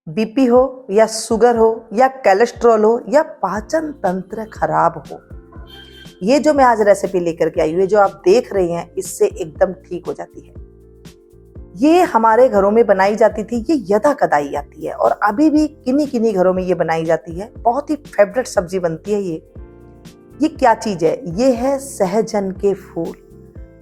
BP हो या sugar हो या कोलेस्ट्रॉल हो या पाचन तंत्र खराब हो, ये जो मैं आज रेसिपी लेकर के आई हूँ, जो आप देख रहे हैं, इससे एकदम ठीक हो जाती है। ये हमारे घरों में बनाई जाती थी, ये यदा कदाई आती है और अभी भी किन्हीं किन्हीं घरों में ये बनाई जाती है। बहुत ही फेवरेट सब्जी बनती है ये क्या चीज है? ये है सहजन के फूल।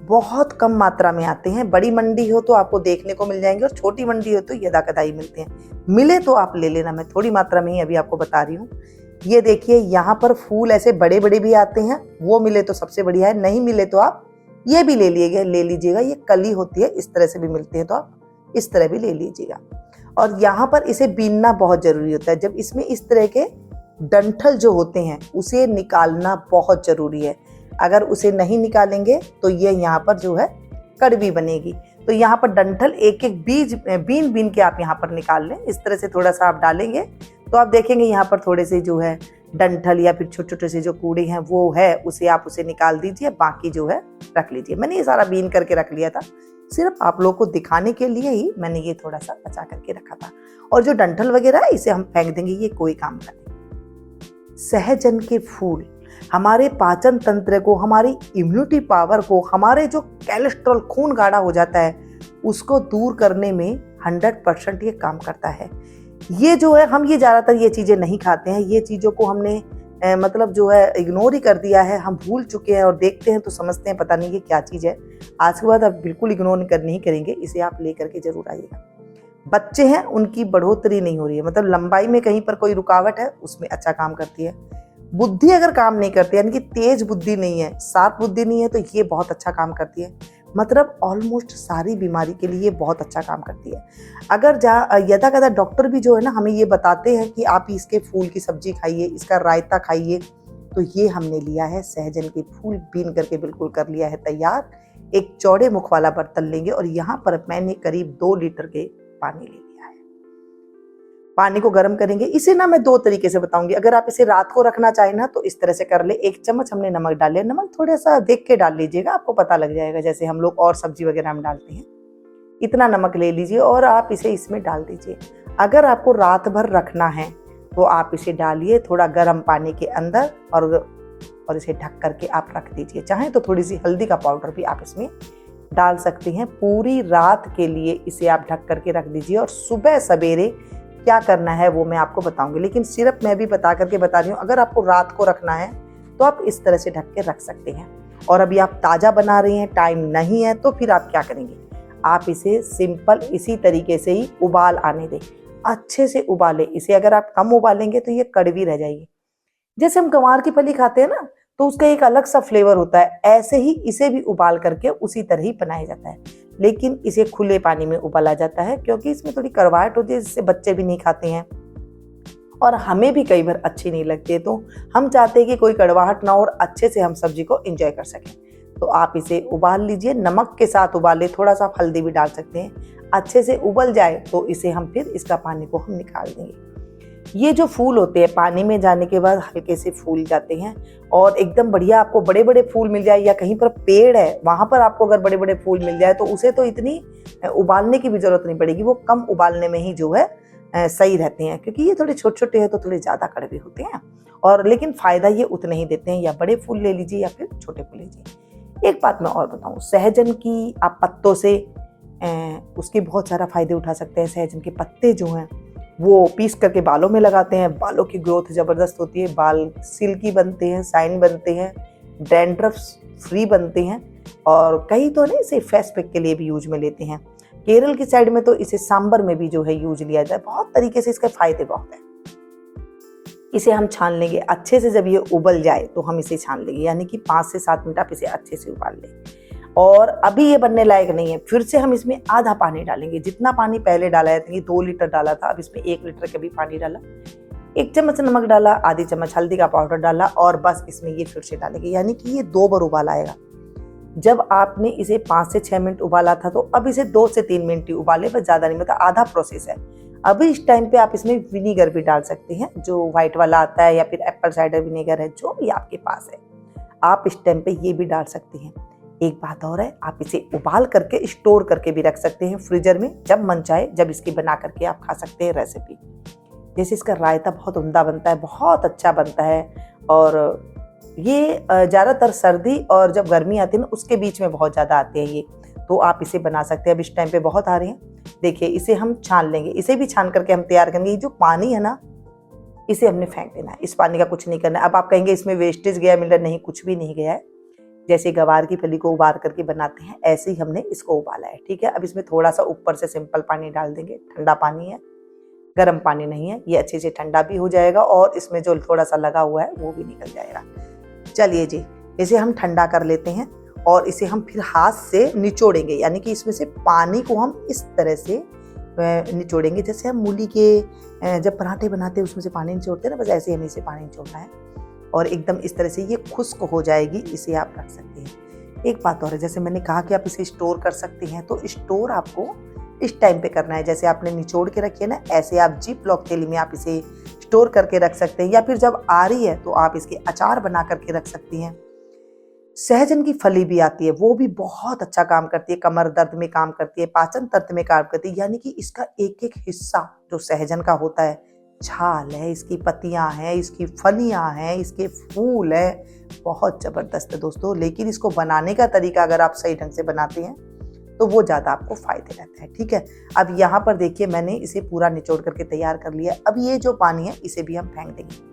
बहुत कम मात्रा में आते हैं। बड़ी मंडी हो तो आपको देखने को मिल जाएंगे और छोटी मंडी हो तो यदा कदाई मिलते हैं। मिले तो आप ले लेना, मैं थोड़ी मात्रा में ही अभी आपको बता रही हूँ। ये देखिए, यहाँ पर फूल ऐसे बड़े बड़े भी आते हैं, वो मिले तो सबसे बढ़िया है, नहीं मिले तो आप ये भी ले लीजिएगा। ये कली होती है, इस तरह से भी मिलती है तो आप इस तरह भी ले लीजिएगा। और यहाँ पर इसे बीनना बहुत जरूरी होता है। जब इसमें इस तरह के डंठल जो होते हैं उसे निकालना बहुत जरूरी है। अगर उसे नहीं निकालेंगे तो ये यहाँ पर जो है कड़वी बनेगी। तो यहाँ पर डंठल एक एक बीज बीन के आप यहाँ पर निकाल लें। इस तरह से थोड़ा सा आप डालेंगे तो आप देखेंगे यहाँ पर थोड़े से जो है डंठल या फिर छोटे छोटे से जो कूड़े हैं वो है, उसे निकाल दीजिए, बाकी जो है रख लीजिए। मैंने ये सारा बीन करके रख लिया था, सिर्फ आप लोगों को दिखाने के लिए ही मैंने ये थोड़ा सा बचा करके रखा था। और जो डंठल वगैरह है इसे हम फेंक देंगे, ये कोई काम का नहीं। सहजन के फूल हमारे पाचन तंत्र को, हमारी इम्यूनिटी पावर को, हमारे जो कोलेस्ट्रॉल खून गाढ़ा हो जाता है उसको दूर करने में 100% ये काम करता है। ये जो है, हम ये ज़्यादातर ये चीज़ें नहीं खाते हैं। ये चीज़ों को हमने मतलब जो है इग्नोर ही कर दिया है, हम भूल चुके हैं और देखते हैं तो समझते हैं पता नहीं ये क्या चीज़ है। आज के बाद आप बिल्कुल इग्नोर नहीं करेंगे, इसे आप ले करके जरूर आइएगा। बच्चे हैं, उनकी बढ़ोतरी नहीं हो रही है, मतलब लंबाई में कहीं पर कोई रुकावट है, उसमें अच्छा काम करती है। बुद्धि अगर काम नहीं करती, यानी कि तेज बुद्धि नहीं है, शार्प बुद्धि नहीं है, तो ये बहुत अच्छा काम करती है। मतलब ऑलमोस्ट सारी बीमारी के लिए बहुत अच्छा काम करती है। अगर यदा कदा डॉक्टर भी जो है ना हमें ये बताते हैं कि आप इसके फूल की सब्जी खाइए, इसका रायता खाइए, तो ये हमने लिया है सहजन के फूल, बीन करके बिल्कुल कर लिया है तैयार। एक चौड़े मुख वाला बर्तन लेंगे और यहाँ पर मैंने करीब 2 लीटर के पानी ले लिया है। पानी को गर्म करेंगे। इसे ना मैं 2 तरीके से बताऊंगी। अगर आप इसे रात को रखना चाहें ना तो इस तरह से कर ले। 1 चम्मच हमने नमक डाल लिया। नमक थोड़ा सा देख के डाल लीजिएगा, आपको पता लग जाएगा, जैसे हम लोग और सब्जी वगैरह हम डालते हैं। इतना नमक ले लीजिए और आप इसे इसमें डाल दीजिए। अगर आपको रात भर रखना है तो आप इसे डालिए थोड़ा गर्म पानी के अंदर और इसे ढक करके आप रख दीजिए। चाहे तो थोड़ी सी हल्दी का पाउडर भी आप इसमें डाल सकती हैं। पूरी रात के लिए इसे आप ढक करके रख दीजिए और सुबह सवेरे क्या करना है वो मैं आपको बताऊंगी, लेकिन सिर्फ मैं भी बता रही हूँ। अगर आपको रात को रखना है तो आप इस तरह से ढक के रख सकते हैं। और अभी आप ताज़ा बना रही हैं, टाइम नहीं है, तो फिर आप क्या करेंगे, आप इसे सिंपल इसी तरीके से ही उबाल आने दें, अच्छे से उबालें इसे। अगर आप कम उबालेंगे तो ये कड़वी रह जाएगी। जैसे हम गंवार की फली खाते हैं ना, तो उसका एक अलग सा फ्लेवर होता है, ऐसे ही इसे भी उबाल करके उसी तरह ही बनाया जाता है। लेकिन इसे खुले पानी में उबाला जाता है क्योंकि इसमें थोड़ी कड़वाहट होती है, जिससे बच्चे भी नहीं खाते हैं और हमें भी कई बार अच्छी नहीं लगती है। तो हम चाहते हैं कि कोई कड़वाहट ना हो और अच्छे से हम सब्जी को एंजॉय कर सकें। तो आप इसे उबाल लीजिए, नमक के साथ उबालें, थोड़ा सा हल्दी भी डाल सकते हैं। अच्छे से उबल जाए तो इसे हम फिर इसका पानी को हम निकाल देंगे। ये जो फूल होते हैं पानी में जाने के बाद हल्के से फूल जाते हैं और एकदम बढ़िया आपको बड़े बड़े फूल मिल जाए, या कहीं पर पेड़ है वहां पर आपको अगर बड़े बड़े फूल मिल जाए तो उसे तो इतनी उबालने की भी जरूरत नहीं पड़ेगी। वो कम उबालने में ही जो है सही रहते हैं, क्योंकि ये थोड़े छोटे छोटे हैं तो थोड़े ज्यादा कड़वे होते हैं और लेकिन फायदा ये उतने ही देते हैं। या बड़े फूल ले लीजिए या फिर छोटे फूल लीजिए। एक बात मैं और बताऊं, सहजन की आप पत्तों से उसके बहुत सारा फायदे उठा सकते हैं। सहजन के पत्ते जो हैं वो पीस करके बालों में लगाते हैं, बालों की ग्रोथ ज़बरदस्त होती है, बाल सिल्की बनते हैं, शाइन बनते हैं, डैंड्रफ फ्री बनते हैं। और कई तो ना इसे फेस पैक के लिए भी यूज में लेते हैं। केरल की साइड में तो इसे सांबर में भी जो है यूज लिया जाए। बहुत तरीके से इसके फायदे बहुत हैं। इसे हम छान लेंगे अच्छे से। जब ये उबल जाए तो हम इसे छान लेंगे, यानी कि 5 से 7 मिनट आप इसे अच्छे से उबाल लें। और अभी ये बनने लायक नहीं है, फिर से हम इसमें आधा पानी डालेंगे। जितना पानी पहले डाला है, 2 लीटर डाला था, अब इसमें 1 लीटर का भी पानी डाला, 1 चम्मच नमक डाला, आधी चम्मच हल्दी का पाउडर डाला और बस इसमें ये फिर से डालेंगे, यानी कि ये 2 बार उबाल आएगा। जब आपने इसे 5 से 6 मिनट उबाला था तो अब इसे 2 से 3 मिनट ही उबाले, बस ज़्यादा नहीं, मतलब आधा प्रोसेस है। अभी इस टाइम पे आप इसमें विनीगर भी डाल सकते हैं, जो व्हाइट वाला आता है, या फिर एप्पल साइडर विनेगर है, जो भी आपके पास है, आप इस टाइम पे ये भी डाल सकते हैं। एक बात और है, आप इसे उबाल करके स्टोर करके भी रख सकते हैं फ्रीजर में, जब मन चाहे जब इसकी बना करके आप खा सकते हैं रेसिपी। जैसे इसका रायता बहुत उम्दा बनता है, बहुत अच्छा बनता है, और ये ज़्यादातर सर्दी और जब गर्मी आती है ना उसके बीच में बहुत ज़्यादा आते हैं ये, तो आप इसे बना सकते हैं। अब इस टाइम पे बहुत आ रहे हैं। देखिए इसे हम छान लेंगे, इसे भी छान करके हम तैयार करेंगे। ये जो पानी है ना इसे हमने फेंक देना है, इस पानी का कुछ नहीं करना है। अब आप कहेंगे इसमें वेस्टेज गया मिल रहा, नहीं, कुछ भी नहीं गया है। जैसे गवार की फली को उबाल करके बनाते हैं ऐसे ही हमने इसको उबाला है, ठीक है। अब इसमें थोड़ा सा ऊपर से सिंपल पानी डाल देंगे, ठंडा पानी है, गर्म पानी नहीं है। ये अच्छे से ठंडा भी हो जाएगा और इसमें जो थोड़ा सा लगा हुआ है वो भी निकल जाएगा। चलिए जी, इसे हम ठंडा कर लेते हैं और इसे हम फिर हाथ से निचोड़ेंगे, यानी कि इसमें से पानी को हम इस तरह से निचोड़ेंगे जैसे हम मूली के जब पराठे बनाते हैं उसमें से पानी निचोड़ते हैं ना, बस ऐसे ही हमें इसे पानी निचोड़ना है और एकदम इस तरह से ये खुश्क हो जाएगी। इसे आप रख सकते हैं। एक बात और है, जैसे मैंने कहा कि आप इसे स्टोर कर सकते हैं, तो स्टोर आपको इस टाइम पे करना है। जैसे आपने निचोड़ के रखी है ना, ऐसे आप जिप लॉक थैली में आप इसे स्टोर करके रख सकते हैं, या फिर जब आ रही है तो आप इसके अचार बना करके रख सकती हैं। सहजन की फली भी आती है, वो भी बहुत अच्छा काम करती है, कमर दर्द में काम करती है, पाचन तंत्र में काम करती है। यानी कि इसका एक एक हिस्सा जो सहजन का होता है, छाल है, इसकी पत्तियां हैं, इसकी फलियां हैं, इसके फूल हैं, बहुत जबरदस्त है दोस्तों। लेकिन इसको बनाने का तरीका अगर आप सही ढंग से बनाते हैं तो वो ज़्यादा आपको फायदे रहते हैं, ठीक है। अब यहाँ पर देखिए मैंने इसे पूरा निचोड़ करके तैयार कर लिया। अब ये जो पानी है इसे भी हम फेंक देंगे।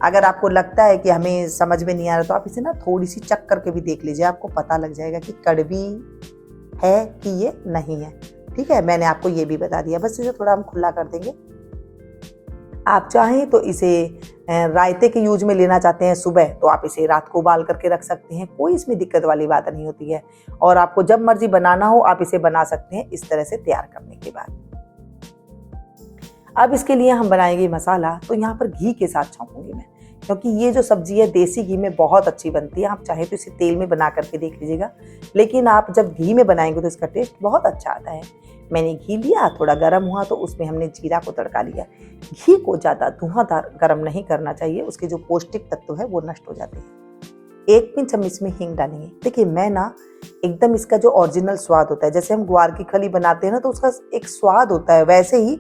अगर आपको लगता है कि हमें समझ में नहीं आ रहा तो आप इसे ना थोड़ी सी चख करके भी देख लीजिए, आपको पता लग जाएगा कि कड़वी है कि ये नहीं है, ठीक है। मैंने आपको ये भी बता दिया। बस इसे थोड़ा हम खुला कर देंगे। आप चाहें तो इसे रायते के यूज में लेना चाहते हैं सुबह, तो आप इसे रात को उबाल करके रख सकते हैं, कोई इसमें दिक्कत वाली बात नहीं होती है। और आपको जब मर्जी बनाना हो आप इसे बना सकते हैं इस तरह से तैयार करने के बाद। अब इसके लिए हम बनाएंगे मसाला, तो यहाँ पर घी के साथ छौंकूंगी मैं, क्योंकि ये जो सब्जी है देसी घी में बहुत अच्छी बनती है। आप चाहे तो इसे तेल में बना करके देख लीजिएगा, लेकिन आप जब घी में बनाएंगे तो इसका टेस्ट बहुत अच्छा आता है। मैंने घी लिया, थोड़ा गर्म हुआ तो उसमें हमने जीरा को तड़का लिया। घी को ज़्यादा धुआंधार गर्म नहीं करना चाहिए, उसके जो पौष्टिक तत्व है वो नष्ट हो जाते हैं। 1 पिंच हम इसमें हींग डालेंगे। देखिए मैं ना एकदम इसका जो ओरिजिनल स्वाद होता है, जैसे हम ग्वार की खली बनाते हैं ना तो उसका एक स्वाद होता है, वैसे ही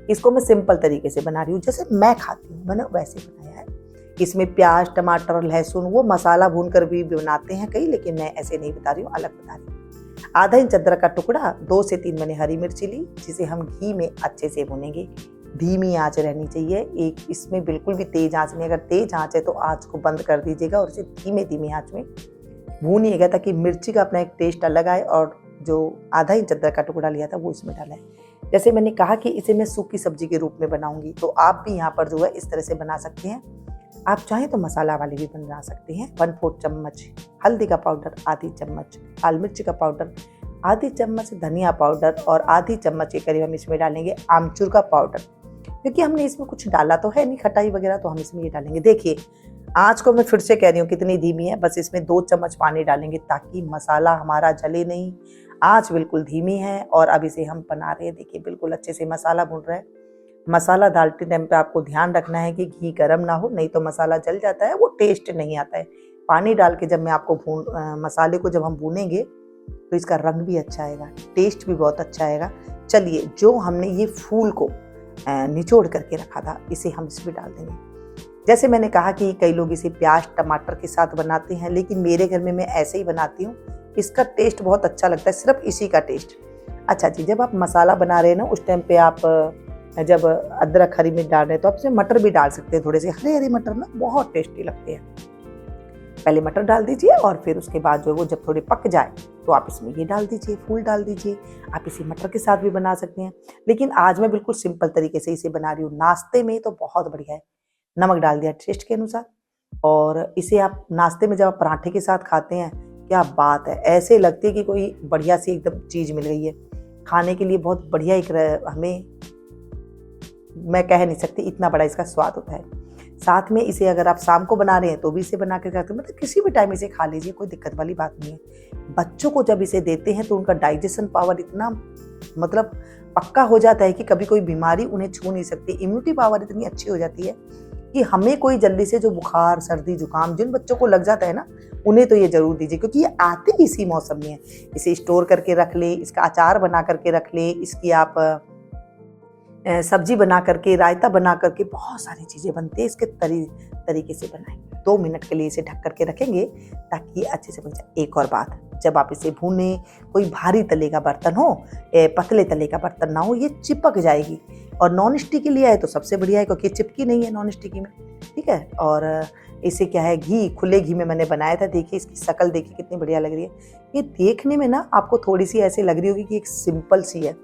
इसको मैं सिंपल तरीके से बना रही हूँ, जैसे मैं खाती हूँ, मैंने वैसे बनाया है। इसमें प्याज, टमाटर, लहसुन, वो मसाला भून कर भी बनाते हैं कई, लेकिन मैं ऐसे नहीं बता रही हूँ, अलग बता रही हूँ। आधा इंच अदरक का टुकड़ा, 2 से 3 मैंने हरी मिर्ची ली, जिसे हम घी में अच्छे से भूनेंगे। धीमी आंच रहनी चाहिए, एक इसमें बिल्कुल भी तेज आंच नहीं। अगर तेज आंच है तो आंच को बंद कर दीजिएगा और इसे धीमे धीमे आंच में भूनिएगा, ताकि मिर्ची का अपना एक टेस्ट अलग आए। और जो आधा इंच अदरक का टुकड़ा लिया था वो इसमें डाला है। जैसे मैंने कहा कि इसे मैं सूखी सब्जी के रूप में बनाऊंगी, तो आप भी यहाँ पर जो है इस तरह से बना सकते हैं। आप चाहें तो मसाला वाली भी बना सकते हैं। 1/4 चम्मच हल्दी का पाउडर, आधी चम्मच लाल मिर्ची का पाउडर, आधी चम्मच धनिया पाउडर और आधी चम्मच के करीब हम इसमें डालेंगे आमचूर का पाउडर, क्योंकि हमने इसमें कुछ डाला तो है नहीं खटाई वगैरह, तो हम इसमें ये डालेंगे। देखिए आँच को मैं फिर से कह रही हूँ कितनी धीमी है, बस इसमें 2 चम्मच पानी डालेंगे ताकि मसाला हमारा जले नहीं। आँच बिल्कुल धीमी है और अब इसे हम बना रहे हैं। देखिए बिल्कुल अच्छे से मसाला भून रहा है। मसाला डालते टाइम पे आपको ध्यान रखना है कि घी गर्म ना हो, नहीं तो मसाला जल जाता है, वो टेस्ट नहीं आता है। पानी डाल के जब मैं आपको मसाले को जब हम भूनेंगे तो इसका रंग भी अच्छा आएगा, टेस्ट भी बहुत अच्छा आएगा। चलिए, जो हमने ये फूल को निचोड़ करके रखा था इसे हम इसमें डाल देंगे। जैसे मैंने कहा कि कई लोग इसे प्याज टमाटर के साथ बनाते हैं, लेकिन मेरे घर में मैं ऐसे ही बनाती हूँ। इसका टेस्ट बहुत अच्छा लगता है, सिर्फ इसी का टेस्ट। अच्छा जी, जब आप मसाला बना रहे हैं ना उस टाइम पे आप जब अदरक हरी मिर्च डाल रहे हैं तो आप इसमें मटर भी डाल सकते हैं। थोड़े से हरे हरे मटर ना बहुत टेस्टी लगते हैं। पहले मटर डाल दीजिए और फिर उसके बाद जो वो जब थोड़े पक जाए तो आप इसमें ये डाल दीजिए, फूल डाल दीजिए। आप इसे मटर के साथ भी बना सकते हैं, लेकिन आज मैं बिल्कुल सिंपल तरीके से इसे बना रही हूँ। नाश्ते में तो बहुत बढ़िया है। नमक डाल दिया टेस्ट के अनुसार, और इसे आप नाश्ते में जब आप पराठे के साथ खाते हैं, क्या बात है, ऐसे लगती है कि कोई बढ़िया सी एकदम चीज़ मिल गई है खाने के लिए। बहुत बढ़िया एक हमें, मैं कह नहीं सकती इतना बड़ा इसका स्वाद होता है। साथ में इसे अगर आप शाम को बना रहे हैं तो भी इसे बना कर खाते हैं, मतलब किसी भी टाइम इसे खा लीजिए, कोई दिक्कत वाली बात नहीं है। बच्चों को जब इसे देते हैं तो उनका डाइजेशन पावर इतना मतलब पक्का हो जाता है कि कभी कोई बीमारी उन्हें छू नहीं सकती। इम्यूनिटी पावर इतनी अच्छी हो जाती है कि हमें कोई जल्दी से जो बुखार सर्दी जुकाम जिन बच्चों को लग जाता है ना, उन्हें तो ये जरूर दीजिए, क्योंकि ये आते ही इसी मौसम में है। इसे स्टोर करके रख ले, इसका अचार बना करके रख ले, इसकी आप सब्जी बना करके, रायता बना करके, बहुत सारी चीज़ें बनती है। इसके तरीके से बनाएंगे। 2 मिनट के लिए इसे ढक करके रखेंगे ताकि ये अच्छे से बन जाए। एक और बात, जब आप इसे भूने, कोई भारी तले का बर्तन हो, पतले तले का बर्तन ना हो, ये चिपक जाएगी। और नॉन स्टिक के लिए है तो सबसे बढ़िया है, क्योंकि ये चिपकी नहीं है नॉन स्टिकी में, ठीक है। और इसे क्या है, खुले घी में मैंने बनाया था। देखिए इसकी शक्ल देखिए कितनी बढ़िया लग रही है। ये देखने में ना आपको थोड़ी सी ऐसे लग रही होगी कि एक सिंपल सी है,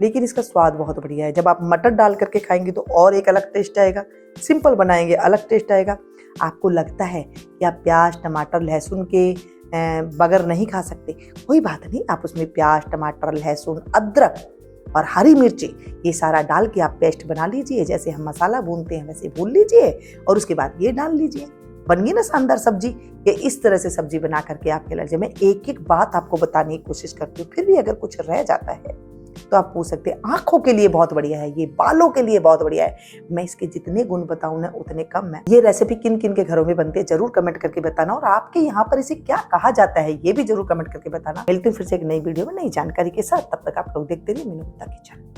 लेकिन इसका स्वाद बहुत बढ़िया है। जब आप मटर डाल करके खाएंगे तो और एक अलग टेस्ट आएगा, सिंपल बनाएंगे अलग टेस्ट आएगा। आपको लगता है कि आप प्याज, टमाटर, लहसुन के बगैर नहीं खा सकते, कोई बात नहीं। आप उसमें प्याज, टमाटर, लहसुन, अदरक और हरी मिर्ची ये सारा डाल के आप पेस्ट बना लीजिए। जैसे हम मसाला भूनते हैं वैसे भून लीजिए और उसके बाद ये डाल लीजिए। बन गई ना शानदार सब्जी। ये इस तरह से सब्जी बना करके आप खिला लीजिए। मैं एक एक बात आपको बताने की कोशिश करती हूँ, फिर भी अगर कुछ रह जाता है तो आप पूछ सकते हैं। आंखों के लिए बहुत बढ़िया है, ये बालों के लिए बहुत बढ़िया है। मैं इसके जितने गुण बताऊं ना उतने कम है। ये रेसिपी किन किन के घरों में बनती है जरूर कमेंट करके बताना, और आपके यहाँ पर इसे क्या कहा जाता है ये भी जरूर कमेंट करके बताना। मिलते हैं फिर से एक नई वीडियो में नई जानकारी के साथ। तब तक आप लोग देखते रहिए मीनू गुप्ता किचन।